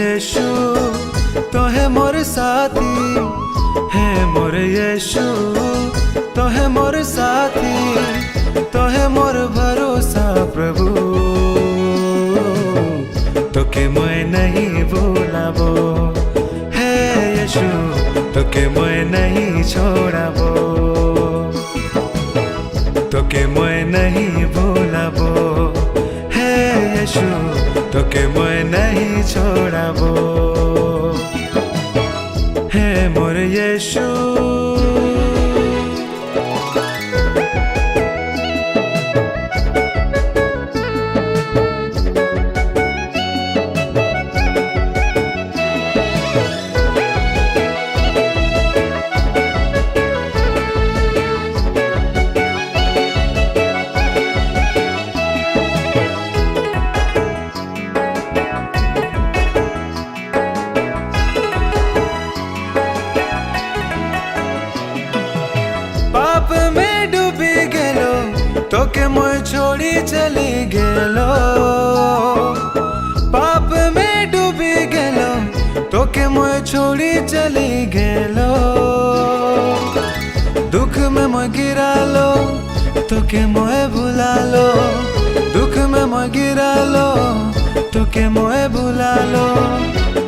यीशु तो है मोर साथी, है मोर यीशु तो है मोर साथी, तो है मोर भरोसा प्रभु, तो के मैं नहीं भूलाबो, है यीशु तो के मैं नहीं छोड़ाबो, तो के मैं नहीं भूलाबो, है यीशु तो के मैं नहीं छोड़ाबो, है मोर यीशु। पाप में डूबी गेलो तो के मोय छोड़ी चली गेलो, पाप में डूबी गेलो तो के मोय छोड़ी चली गेलो, दुख में मोय गिरा लो तो के मोय भुला लो, दुख में मोय गिरा लो तो के मोय भुला लो,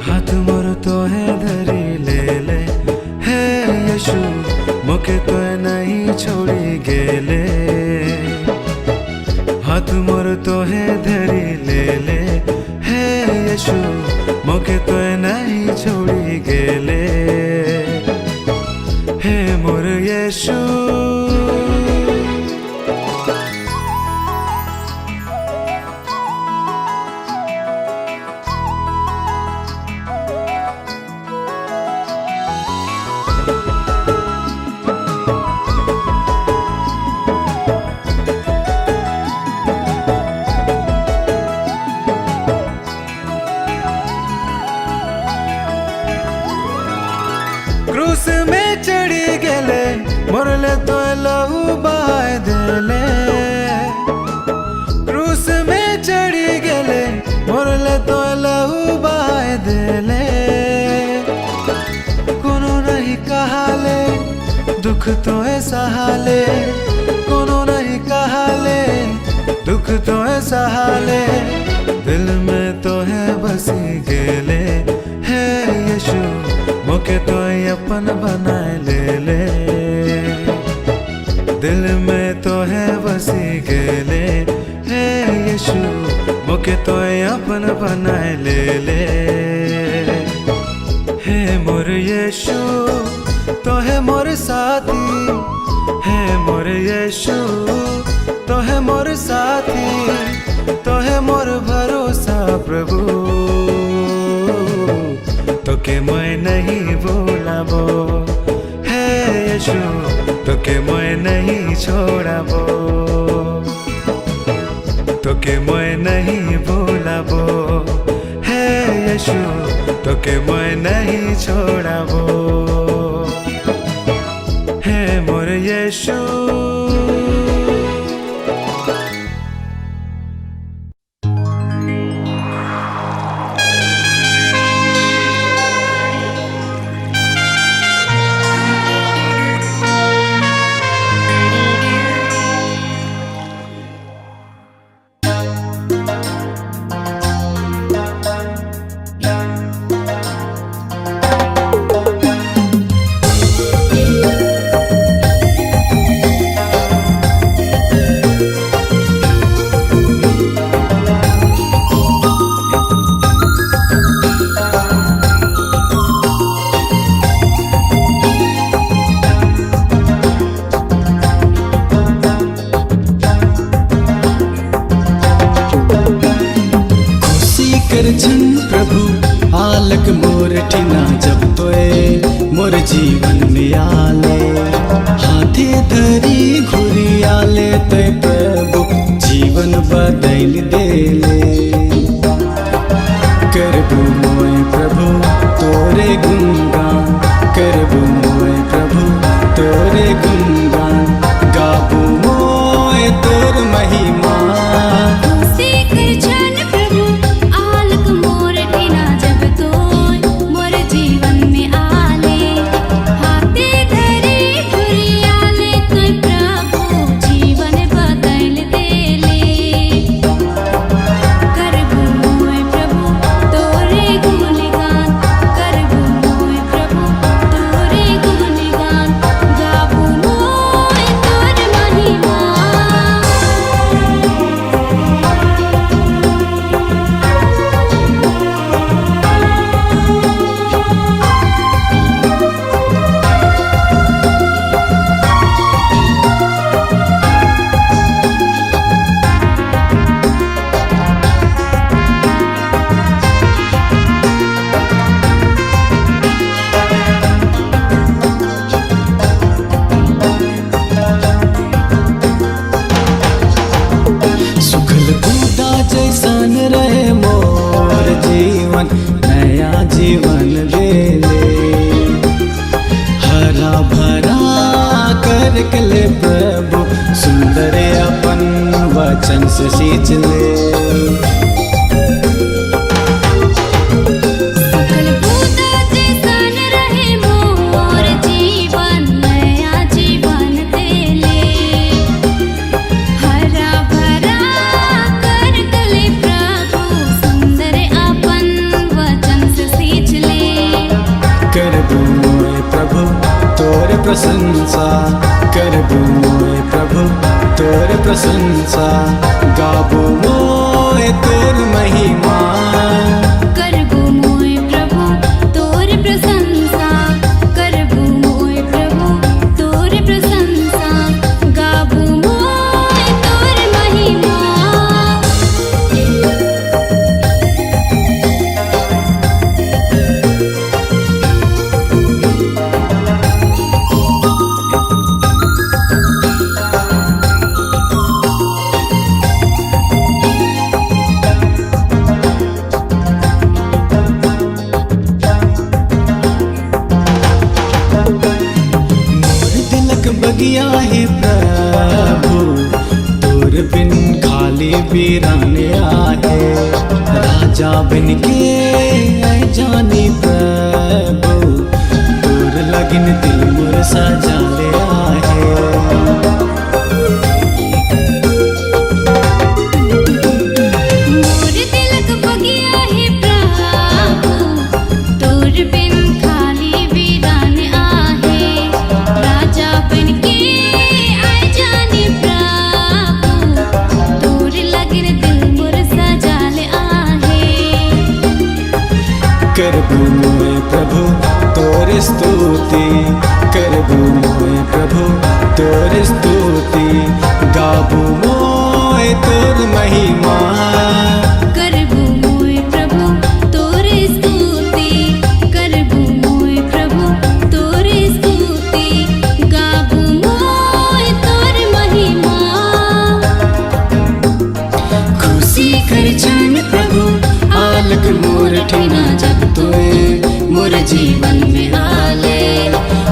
हाथ मोर तो है धरी ले ले, है यीशु मोके तो नहीं छोड़ी गेले, हाथ मोर तो है धरी ले ले, है यीशु मोके तो नहीं छोड़ी गेले, है मोर यीशु। क्रूस में चढ़ी गेले मोरले तो लहू बहाय देले, क्रूस में चढ़ी गेले मोरले तो लहू बहाय देले, कोनो नहीं कहाले दुख तो है सहाले, कोनो नहीं कहाले दुख तो है सहाले, दिल में तो है बसी गेले, है यीशु मोके तो अपन बनाए ले ले, दिल में तो है बसी गेले, है यीशु मोके तो अपन बनाए ले ले, है मोर यीशु तो है मोर साथी, है मोर यीशु तो है मोर साथी, तो है मोर भरोसा प्रभु, तो के मैं नहीं भूलाबो, है यीशु तो के मैं नहीं छोड़ाबो, तो के मैं नहीं भूलाबो, है यीशु तो के मैं नहीं छोड़ाबो, है मोर यीशु। प्रभु आलक मोर ठिना जब तोए मोर जीवन में आले, हाथे धरी घुरी आले ते प्रभु जीवन बदल देले, करबू मोय प्रभु तोरे गुणगान, करबू मोय प्रभु तोरे गुणगान, गाबू मोय तोर महिमा। प्रभु आलक मोर ठिना जब तो वचन से सींच ले। सकल बूंदा जैसन रहे मोर जीवन, नया जीवन देले। हरा भरा कर गले प्रभु, सुंदर अपन वचन से सींच ले। करबू मोए प्रभु तोरे प्रशंसा, करबू मोए प्रभु तोरे प्रशंसा, गाबू मोए तोर महिमा। करबू मोए प्रभु तोर प्रशंसा, करबू मोए प्रभु तोर प्रशंसा, गाबू मोए तोर महिमा। मोर दिलक बगिया है प्रभु, तोर बिन खाली वीराने आहे। राजा बिन के आए जानी प्रभु, तोर लगिन दिल मोर सजा ले आहे। मोर तिलक बगिया है प्रभु, तोर बिन खाली वीरान आहे। राजा बन के आए जाने प्रभु, तोर लगिन दिल मोर सजाल आहे। करबू मोए प्रभु तोर स्तुति, करबू मोए प्रभु तोर स्तुति, गाबू मोए तोर महिमा। करबू मोए प्रभु तोर स्तुति, करबू मोए प्रभु तोर स्तुति, गाबू मोए तोर महिमा। खुशी कर जान प्रभु आलक मोर ठिना, जब तोए मोर जीवन में आले।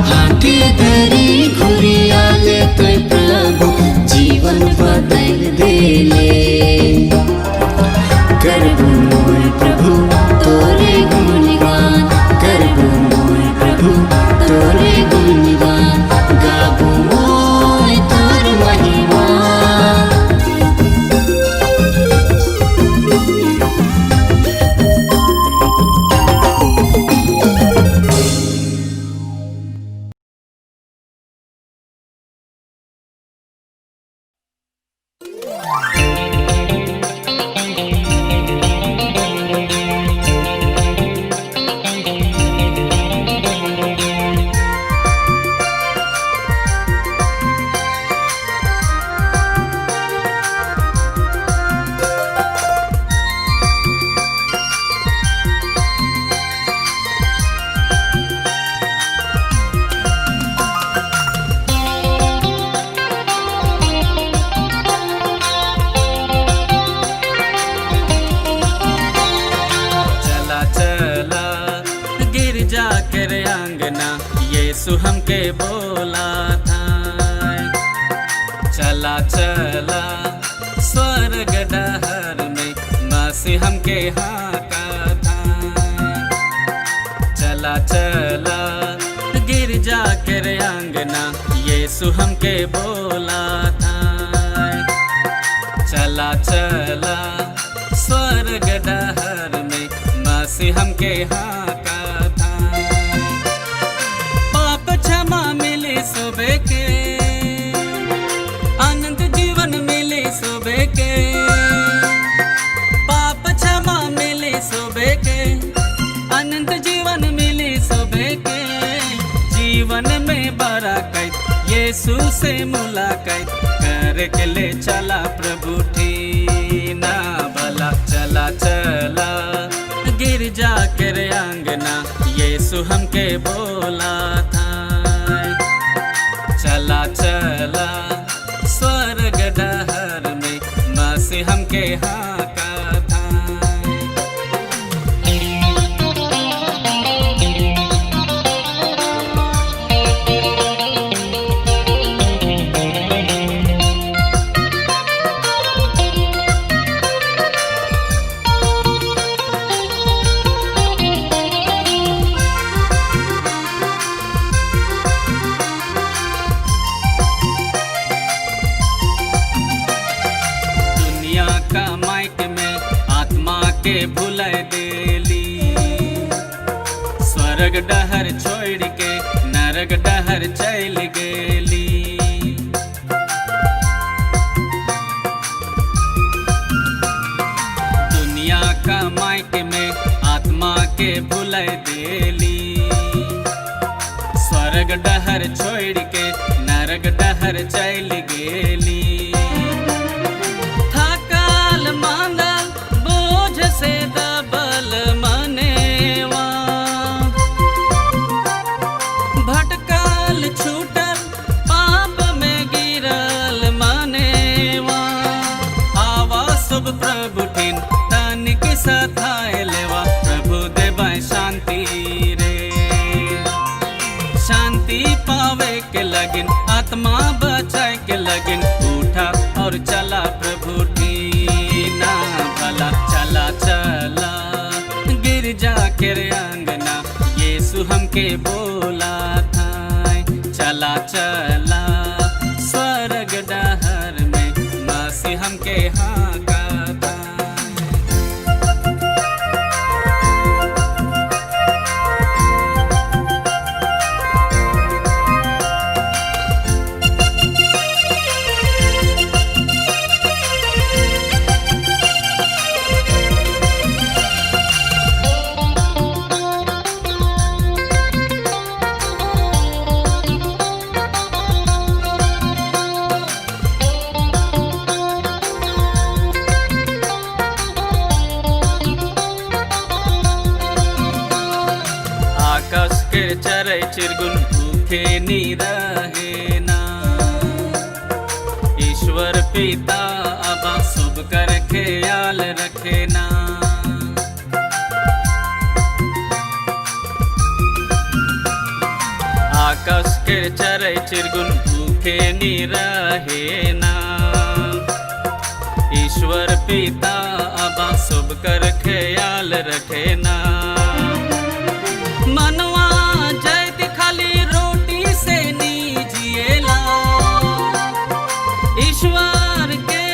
हाथी धरी घुरी आले तोय प्रभु, जीवन बदल देले। करबू मोए प्रभु तोरे गुणगान, करबू मोए प्रभु तोरे गुणगान, गाबू मोए तोर महिमा। यीशु हमके बोला था, चला चला स्वर्ग डहर में मसीह हमके हाका था। चला चला गिरजा के अंगना यीशु हमके बोला था। चला चला स्वर्ग डहर में मसीह हमके हाका था। पाप क्षमा मिले सुबह के, आनंद जीवन मिले सुबह के। पाप क्षमा मिले सुबह के, आनंद जीवन मिले सुबह के। जीवन में बरकत यीशु से मुलाकात कर के ले चला प्रभु ठीना भला। चला चला गिरजा के अंगना यीशु हमके बोला था। चला चला स्वर्ग डहर में मसीह हमके हाका था। स्वर्ग डहर छोड़ के नरक डहर चल गेली। दुनिया का माइक में आत्मा के भुला देली। स्वर्ग डहर छोड़ के नरक डहर चल गेली। थकाल मांदल बोझ से दबल मनेवा, भटकल छूटल पाप में गिरल मनेवा। आवा शुभ प्रभु ठिन तनिक सधाय लेवा, प्रभु देवा शांति रे। शांति पावे के लगिन आत्मा बचाए के लगिन, उठा और चला प्रभु टीना भला। चला चला गिरजा के रे अंगना, यीशु हमके बोला था। चला चला स्वर्ग डहर में, मसीह हमके हाका था। आकाश के चरै चिरगुन भूखे नी रहे ना। ईश्वर पिता अबा शुभ कर ख्याल रखे ना। आकाश के चरै चिरगुन भूखे नी रहे ना। ईश्वर पिता अबा शुभ कर ख्याल रखे ना। मनवा जैत खाली रोटी से नी जिएला, ईश्वर के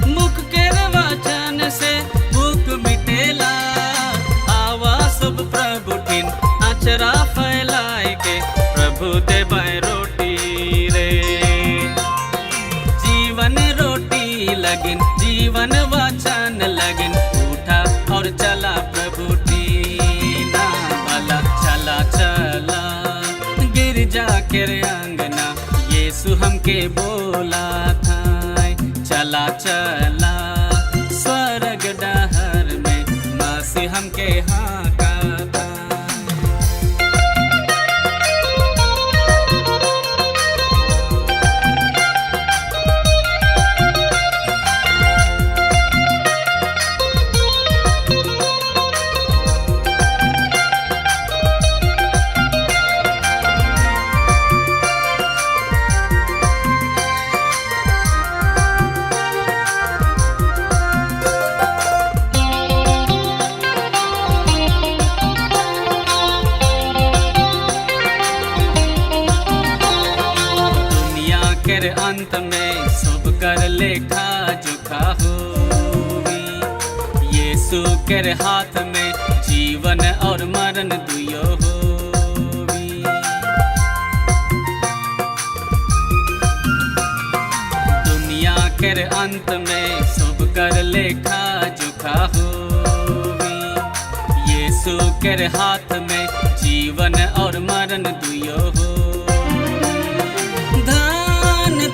मुख के वचन से भूख मिटेला। आवा सब प्रभु ठिन अचरा फैलाए के, प्रभु देबै रोटी रे। जीवन रोटी लगिन जीवन वचन लगिन, उठा और चला प्रभु टीना भला। चला चला गिरजा के रे अंगना, यीशु हमके बोला था। चला चला स्वर्ग डहर में, मसीह हमके हाका था। के अंत में सब कर लेखा जोखा होवी। यीशु के हाथ में जीवन और मरण दुयो होवी। दुनिया के अंत में सब कर लेखा जोखा होवी। यीशु के हाथ में जीवन और मरण दुयो होवी।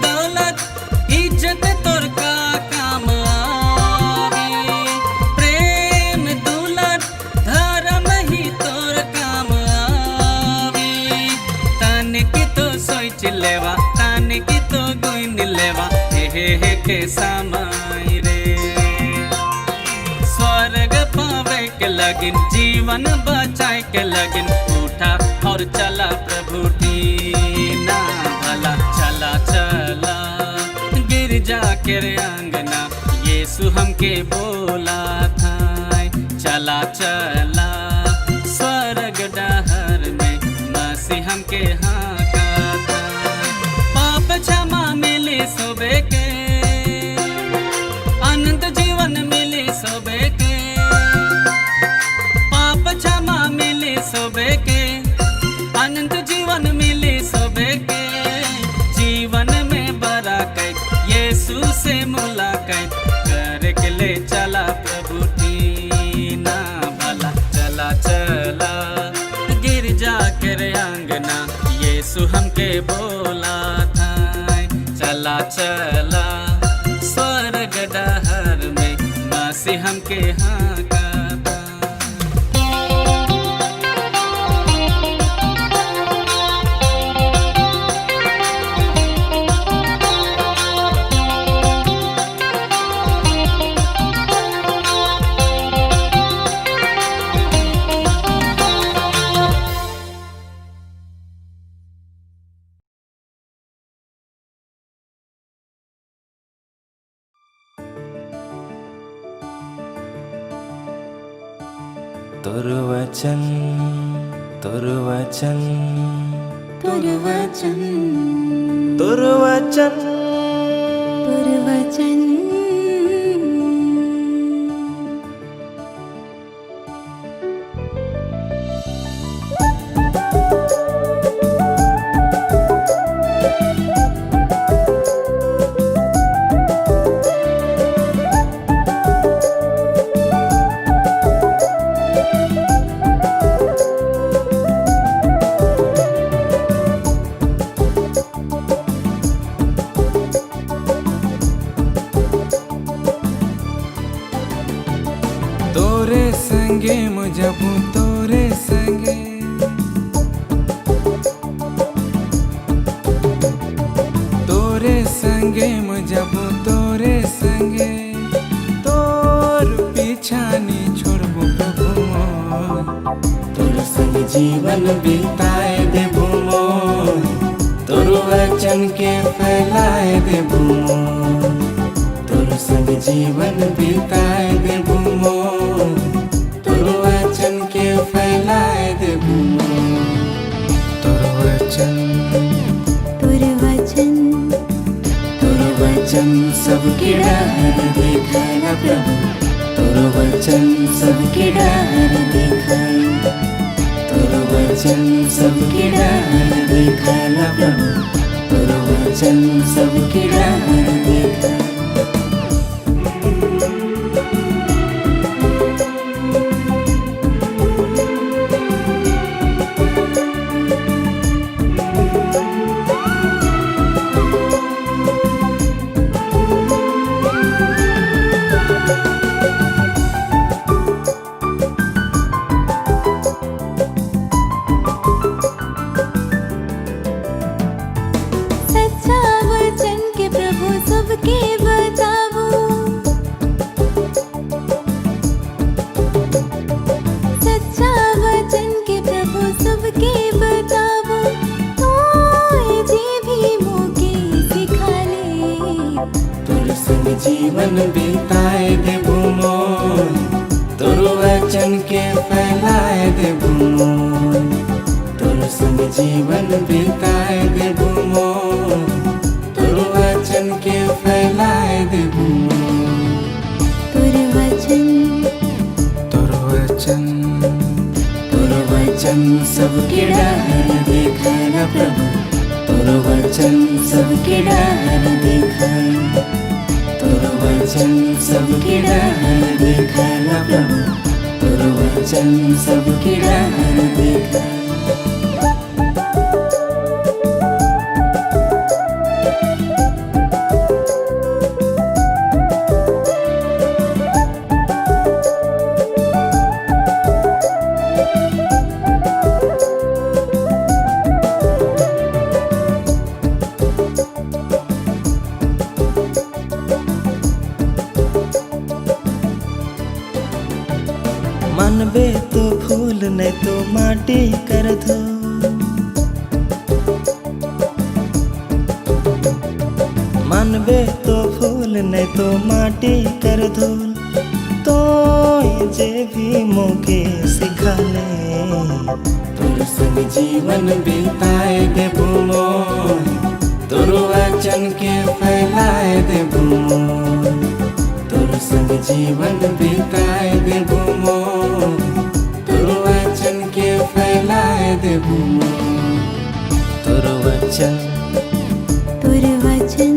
दौलत इज्जत तोर का काम आवी, प्रेम दुलत धर्म ही तोर काम आवी। तनिक तो सोच लेवा, तनिक तो गुन लेवा, हे के समय रे। स्वर्ग पावे के लगिन जीवन बचाए के लगिन, उठा और चला प्रभु टीना भला। चला चला गिरजा के रे अंगना, यीशु हमके बोला था। चला चला स्वर्ग डहर में, मसीह हमके हाका था। पाप क्षमा मिली सोबे के, अनंत जीवन मिली सोबे के। पाप क्षमा मिली सोबे के, यीशु से मुलाकात कर के ले चला प्रभु टीना भला। चला चला गिरजा के आंगना यीशु हमके बोला था। चला चला स्वर्ग डहर में मसीह हमके हाँका था। तोर वचन तोर वचन तोर वचन तोर वचन तोर वचन तोरे संगे मुझबू तोरे संगे तोरे संगे मुझबू तोरे संगे तोर पीछा नी छोड़बू प्रभु मोर। तोर संग जीवन बिताए देबू मोर। तोर वचन के फैलाए देबू मोर। तोर संग जीवन बिताए देबू मोर। तोर वचन के फैलाए देबू मोर। तोर वचन तोर वचन तोर वचन सबके डर देखाएगा प्रभु। तोर वचन सबके डर देखाएगा। तोर वचन सबके डर देखाएगा प्रभु। तोर वचन सबके डर देखाएगा। सच्चा वचन के प्रभु सबके बताओ। सच्चा वचन के प्रभु सबके बताओ। तो जी भी मोके सिखा ले। तोर संग जीवन बिताए देबू मोर। तोर वचन के फैलाए देबू मोर। तोर संग जीवन बिताए देबू मोर। तोर वचन के फैलाए देबू मोर। तोर वचन तोर वचन तोर वचन सबके डर देखाएगा प्रभु। तोर वचन सबके डर देखाएगा। तोर वचन सबके डर देखाएगा प्रभु। तोर वचन सबके डर देखाएगा। मानबे तो फूल नहीं तो माटी कर दो। मानबे तो फूल नहीं तो माटी कर दो। तो जे भी मोके सिखा ले। तोर संग जीवन बिताए देबू मोर। तोर वचन के फैलाए देबू मोर। तोर संग जीवन बिताए देबू मोर। तोर वचन के फैलाए देबू मोर। तोर वचन तोर वचन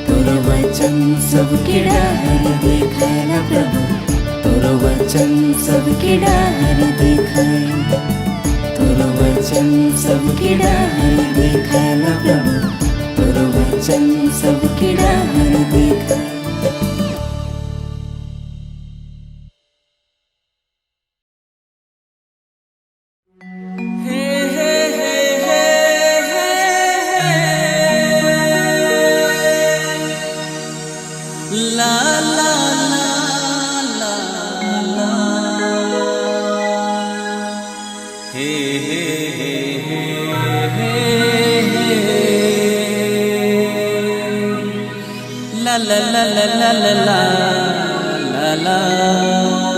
तोर वचन सबके डाहर देखाला प्रभु, तोरो वचन सबके डाहर देखाए, तोरो वचन सबके डाहर देखाला प्रभु, तोरो वचन सबके डाहर देखाए। ला ला ला ला हे ला ला ला ला ला ला ला ला